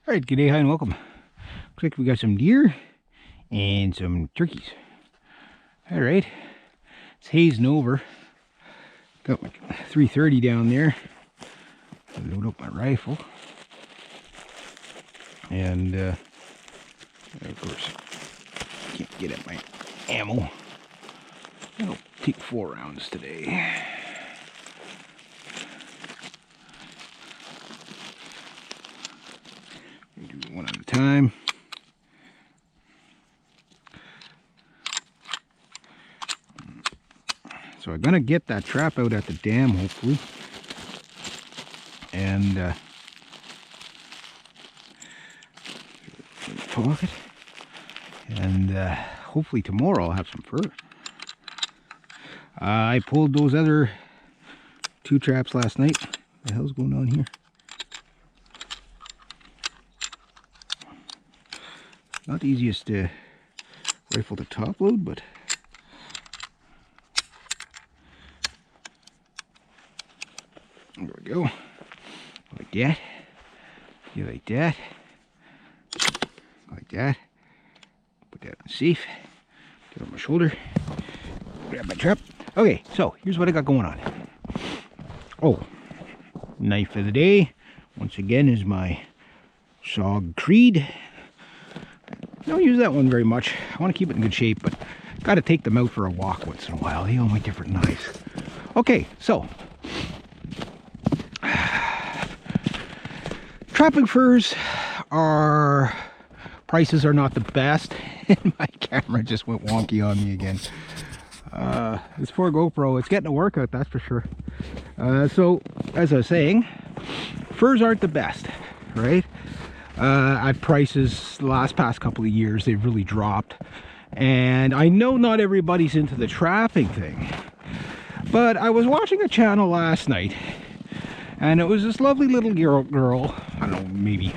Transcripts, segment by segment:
Alright, good day, hi, and welcome. Looks like we got some deer and some turkeys. Alright, it's hazing over. Got my 330 down there. Load up my rifle. And, of course, can't get at my ammo. I'll take 4 rounds today. Do it one at a time. So I'm gonna get that trap out at the dam, hopefully, and pocket, and hopefully tomorrow I'll have some fur. I pulled those other 2 traps last night. What the hell's going on here? Not the easiest rifle to top load, but there we go. Like that. You like that. Like that. Put that on safe. Get on my shoulder. Grab my trap. Okay, so here's what I got going on. Oh, knife of the day, once again, is my Sog Creed. I don't use that one very much. I want to keep it in good shape, but got to take them out for a walk once in a while. They all my different knives. Okay, so trapping furs prices are not the best, and my camera just went wonky on me again. This poor GoPro, it's getting a workout, that's for sure. So as I was saying, furs aren't the best, right? At prices the past couple of years, they've really dropped, and I know not everybody's into the trapping thing, but I was watching a channel last night, and it was this lovely little girl, I don't know, maybe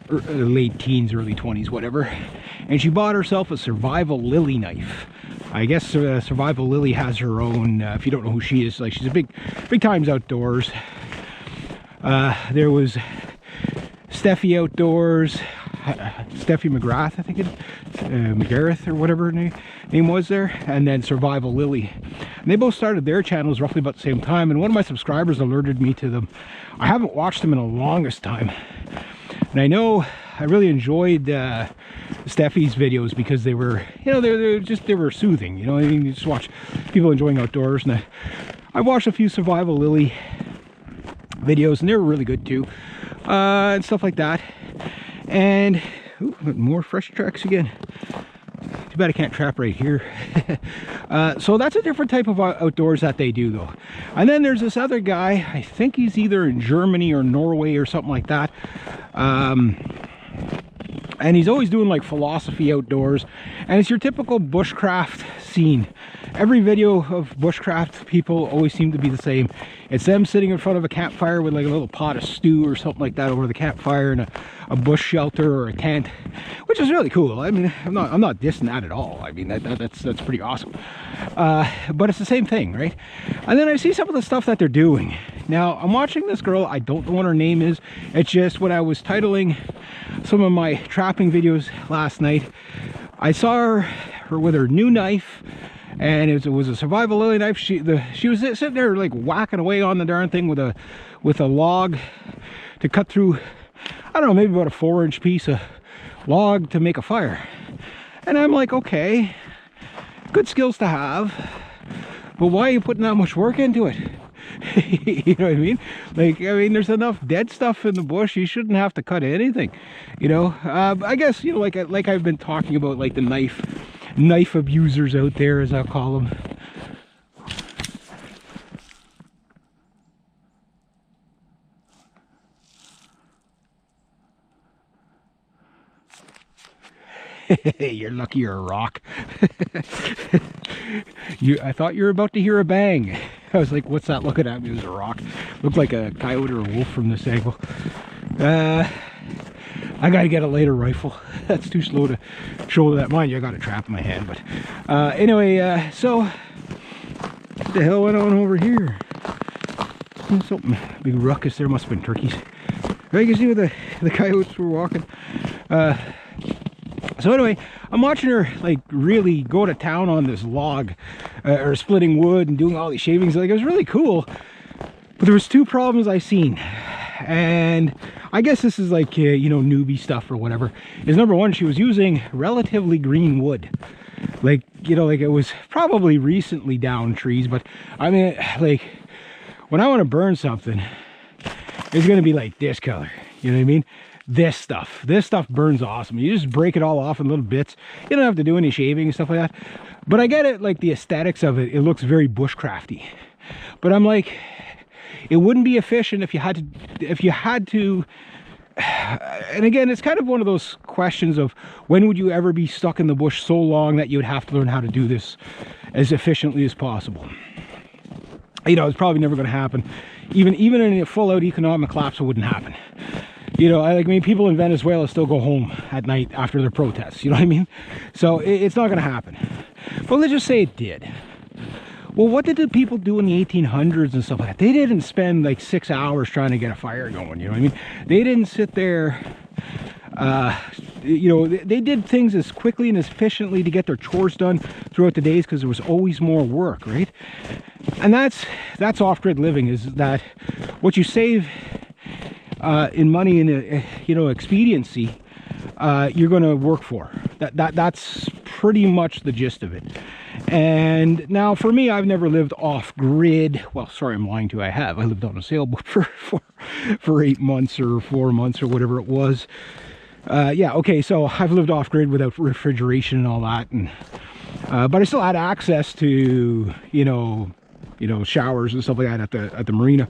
late teens, early 20s, whatever, and she bought herself a Survival Lily knife. I guess Survival Lily has her own, if you don't know who she is, like, she's a big times outdoors. There was Steffi Outdoors, Steffi McGrath, I think it, McGareth or whatever her name was there, and then Survival Lily. And they both started their channels roughly about the same time, and one of my subscribers alerted me to them. I haven't watched them in the longest time, and I know I really enjoyed Steffi's videos because they were, you know, they were soothing, you know. I mean, you just watch people enjoying outdoors, and I watched a few Survival Lily videos, and they were really good too, and stuff like that. And ooh, more fresh tracks again. Too bad I can't trap right here. So that's a different type of outdoors that they do, though. And then there's this other guy, I think he's either in Germany or Norway or something like that, and he's always doing like philosophy outdoors, and it's your typical bushcraft scene. Every video of bushcraft people always seem to be the same. It's them sitting in front of a campfire with like a little pot of stew or something like that over the campfire, and a bush shelter or a tent, which is really cool. I mean, I'm not dissing that at all. I mean, that's pretty awesome. But it's the same thing, right? And then I see some of the stuff that they're doing. Now, I'm watching this girl. I don't know what her name is. It's just when I was titling some of my trapping videos last night, I saw her with her new knife, and it was a Survival Lily knife. She was sitting there like whacking away on the darn thing with a log to cut through, I don't know, maybe about a 4-inch piece of log to make a fire. And I'm like, okay, good skills to have, but why are you putting that much work into it? You know what I mean? Like, I mean, there's enough dead stuff in the bush. You shouldn't have to cut anything, you know. I guess, you know, like I've been talking about, like the knife abusers out there, as I'll call them. You're lucky you're a rock. I thought you were about to hear a bang. I was like, what's that looking at me? It was a rock. Looked like a coyote or a wolf from this angle. I gotta get a later rifle. That's too slow to shoulder that. Mind you, I got a trap in my hand. But anyway, so what the hell went on over here? Something big ruckus there. Must have been turkeys. Right, you can see where the coyotes were walking. So anyway, I'm watching her like really go to town on this log, or splitting wood and doing all these shavings. Like, it was really cool, but there was two problems I seen, and I guess this is like you know, newbie stuff or whatever. Is number one, she was using relatively green wood, like, you know, like it was probably recently downed trees, but I mean, like, when I want to burn something, it's gonna be like this color, you know what I mean? This stuff burns awesome. You just break it all off in little bits. You don't have to do any shaving and stuff like that. But I get it, like the aesthetics of it, it looks very bushcrafty. But I'm like, it wouldn't be efficient if you had to, and again, it's kind of one of those questions of when would you ever be stuck in the bush so long that you would have to learn how to do this as efficiently as possible. You know, it's probably never going to happen. Even in a full-out economic collapse, it wouldn't happen. You know, I mean, people in Venezuela still go home at night after their protests, you know what I mean? So it's not going to happen. But let's just say it did. Well, what did the people do in the 1800s and stuff like that? They didn't spend like 6 hours trying to get a fire going, you know what I mean? They didn't sit there, you know, they did things as quickly and as efficiently to get their chores done throughout the days because there was always more work, right? And that's off-grid living, is that what you save in money and you know, expediency, you're going to work for. That's pretty much the gist of it. And now for me, I've never lived off-grid. Well, sorry, I'm lying to you. I have. I lived on a sailboat for 8 months or 4 months or whatever it was. Yeah, okay, so I've lived off-grid without refrigeration and all that, and but I still had access to, you know, showers and stuff like that at the marina,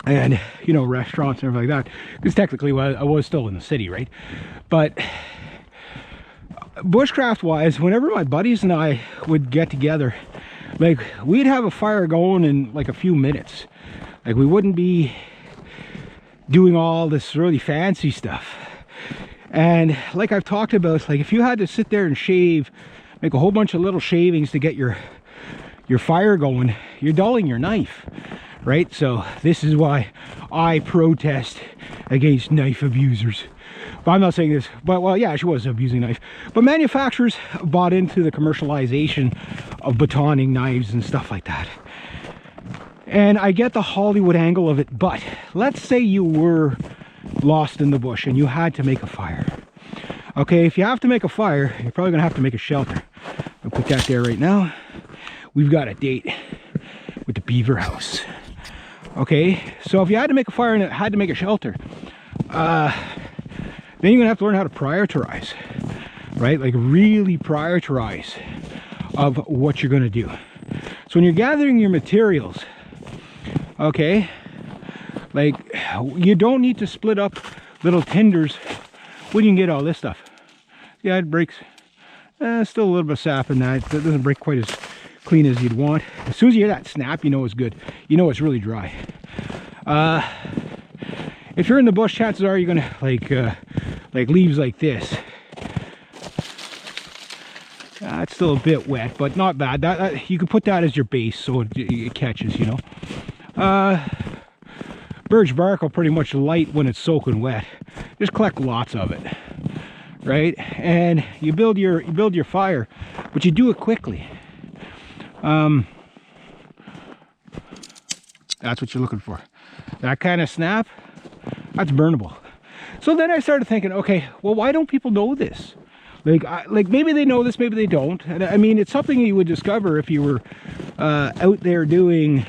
and, you know, restaurants and everything like that, because technically I was still in the city, right? But bushcraft wise, whenever my buddies and I would get together, like, we'd have a fire going in like a few minutes. Like, we wouldn't be doing all this really fancy stuff. And like I've talked about, like, if you had to sit there and shave, make a whole bunch of little shavings to get your fire going, you're dulling your knife, right? So this is why I protest against knife abusers. But I'm not saying this, but, well, yeah, she was abusing knife. But manufacturers bought into the commercialization of batoning knives and stuff like that. And I get the Hollywood angle of it, but let's say you were lost in the bush and you had to make a fire. Okay, if you have to make a fire, you're probably gonna have to make a shelter. I'll put that there right now. We've got a date with the beaver house. Okay, so if you had to make a fire and it had to make a shelter, then you're gonna have to learn how to prioritize, right? Like, really prioritize of what you're gonna do. So when you're gathering your materials, okay, like, you don't need to split up little tinders when you can get all this stuff. Yeah, it breaks. Still a little bit of sap in that. It doesn't break quite as clean as you'd want. As soon as you hear that snap, you know it's good. You know it's really dry. If you're in the bush, chances are you're gonna like leaves like this. It's still a bit wet, but not bad. That you can put that as your base so it catches, you know. Birch bark will pretty much light when it's soaking wet. Just collect lots of it, right? And you build your fire, but you do it quickly. That's what you're looking for. That kind of snap, that's burnable. So then I started thinking, okay, well, why don't people know this? Like maybe they know this, maybe they don't. And I mean, it's something you would discover if you were out there doing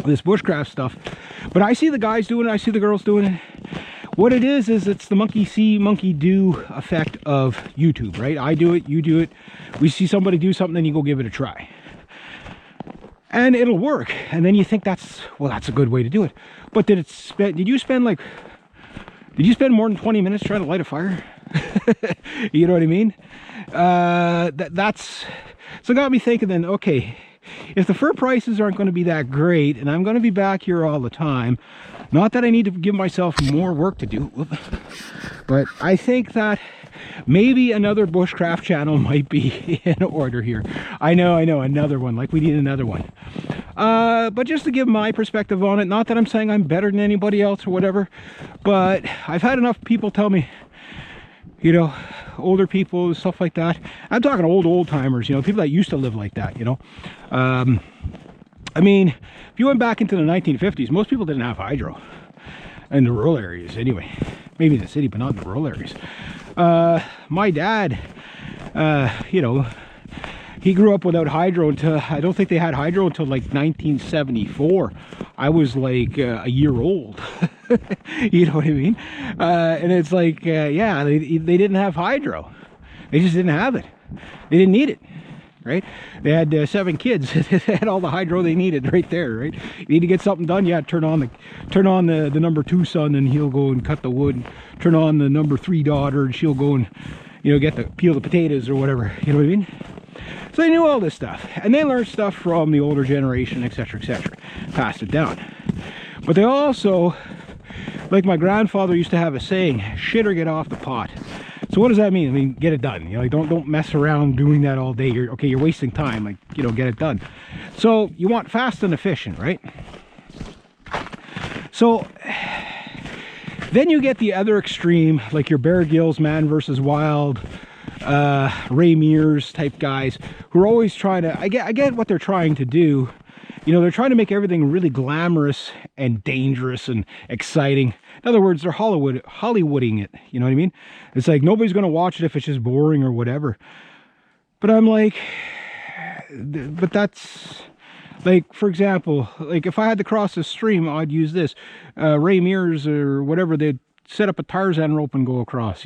this bushcraft stuff. But I see the guys doing it, I see the girls doing it. What it is it's the monkey see, monkey do effect of YouTube, right? I do it, you do it. We see somebody do something, then you go give it a try. And it'll work. And then you think that's a good way to do it. But did you spend more than 20 minutes trying to light a fire? You know what I mean? So it got me thinking then, okay, if the fur prices aren't going to be that great and I'm going to be back here all the time, not that I need to give myself more work to do, but I think that maybe another bushcraft channel might be in order here. I know, another one, like we need another one. But just to give my perspective on it, not that I'm saying I'm better than anybody else or whatever, but I've had enough people tell me, you know, older people, stuff like that. I'm talking old timers, you know, people that used to live like that, you know. I mean, if you went back into the 1950s, most people didn't have hydro in the rural areas anyway. Maybe in the city, but not in the rural areas. My dad, you know, he grew up without hydro until, I don't think they had hydro until like 1974. I was like a year old. You know what I mean? And it's like, yeah, they didn't have hydro. They just didn't have it. They didn't need it, right? They had 7 kids. They had all the hydro they needed right there, right? You need to get something done, yeah, turn on the number 2 son, and he'll go and cut the wood. Turn on the number 3 daughter, and she'll go and, you know, peel the potatoes or whatever. You know what I mean? So they knew all this stuff, and they learned stuff from the older generation, etc., etc. Passed it down. But they also, like my grandfather used to have a saying, shit or get off the pot. So what does that mean? I mean, get it done. You know, like don't mess around doing that all day. You're wasting time. Like, you know, get it done. So you want fast and efficient, right? So then you get the other extreme, like your Bear Grylls, Man versus Wild, Ray Mears type guys who are always trying to, I get what they're trying to do. You know, they're trying to make everything really glamorous and dangerous and exciting. In other words, they're Hollywooding it. You know what I mean? It's like nobody's going to watch it if it's just boring or whatever. But I'm like, but that's like, for example, like if I had to cross the stream, I'd use this. Ray Mears or whatever, they'd set up a Tarzan rope and go across.